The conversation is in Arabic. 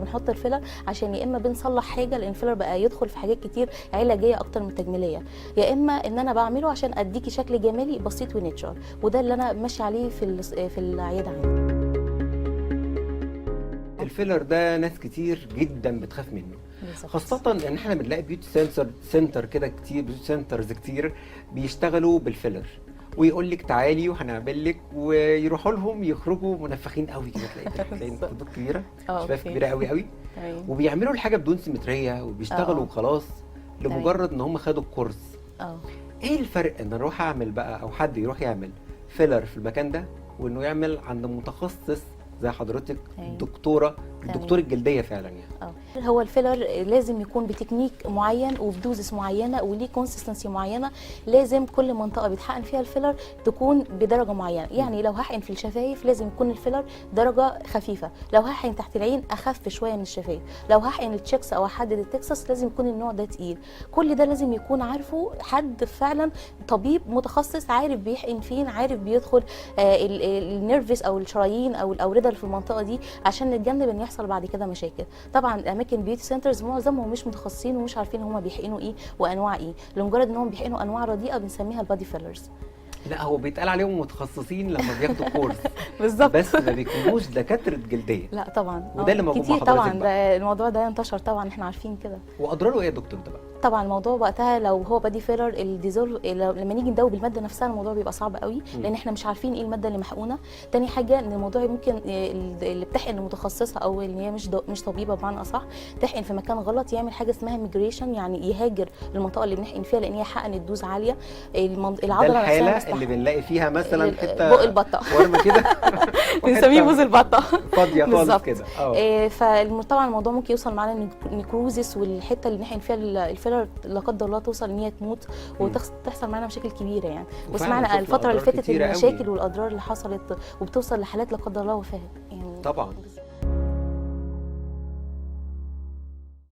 بنحط الفيلر عشان يا اما بنصلح حاجه، لان الفيلر بقى يدخل في حاجات كتير علاجيه اكتر من تجميليه، يا اما ان انا بعمله عشان اديكي شكل جمالي بسيط وناتشرال، وده اللي انا ماشيه عليه في العياده عندي. الفيلر ده ناس كتير جدا بتخاف منه، بالظبط. خاصة ان احنا بنلاقي بيوتي سنتر كده كتير، بيوتي سنترز كتير بيشتغلوا بالفيلر، ويقول لك تعالي وهنعمل لك، ويروحوا لهم يخرجوا منفخين قوي كده، تلاقي خدود كبيره، شفايف كبيره قوي قوي، وبيعملوا الحاجه بدون سيمتريه وبيشتغلوا وخلاص لمجرد ان هم خدوا الكورس. ايه الفرق ان اروح اعمل بقى، او حد يروح يعمل فيلر في المكان ده، وانه يعمل عند متخصص زي حضرتك دكتوره الجلديه فعلا يعني؟ هو الفيلر لازم يكون بتكنيك معين وبدوزس معينه وليه كونسستنسي معينه، لازم كل منطقه بيتحقن فيها الفيلر تكون بدرجه معينه، يعني لو هحقن في الشفايف لازم يكون الفيلر درجه خفيفه، لو هحقن تحت العين اخف شويه من الشفايف، لو هحقن التشيكس او احدد التكساس لازم يكون النوع ده تقيل. كل ده لازم يكون عارفه حد فعلا طبيب متخصص، عارف بيحقن فين، عارف بيدخل النيرفس او الشرايين او الاورده اللي في المنطقه دي، عشان نتجنب ان يحصل بعد كده مشاكل. طبعا اماكن بيوتي سنترز معظمهم مش متخصصين ومش عارفين هم بيحقنوا ايه وانواع ايه، لمجرد انهم بيحقنوا انواع رديئه بنسميها البادي فيلرز. لا هو بيتقال عليهم متخصصين لما بياخدوا كورس بالظبط، بس ما بيكونوش دكاتره جلديه. لا طبعا، وده اللي موجود كتير مع حضرتك طبعا، بقى. ده الموضوع ده انتشر طبعا، احنا عارفين كده. واضراره ايه يا دكتور ده بقى؟ طبعا الموضوع وقتها لو هو بادي فيلر الديزولف، لما نيجي ندوب الماده نفسها الموضوع بيبقى صعب قوي، لان احنا مش عارفين ايه الماده اللي محقونه. تاني حاجه ان الموضوع ممكن اللي بتحقن المتخصصه او اللي هي مش طبيبه بمعنى اصح تحقن في مكان غلط، يعمل حاجه اسمها ميجريشن، يعني يهاجر المنطقه اللي بنحقن فيها لان هي حقنت دوز عاليه. العضله نفسها اللي بنلاقي فيها مثلا حته بق البطه ورم كده بنسميه بوز البطه فاضيه خالص كده. فطبعا الموضوع ممكن يوصل معانا نيكروزس، والحته اللي نحقن فيها الفيلر لا قدر الله توصل ان هي تموت وتحصل معانا مشاكل كبيره يعني. وسمعنا الفتره اللي فاتت المشاكل والاضرار اللي حصلت، وبتوصل لحالات لا قدر الله وفاه يعني. طبعا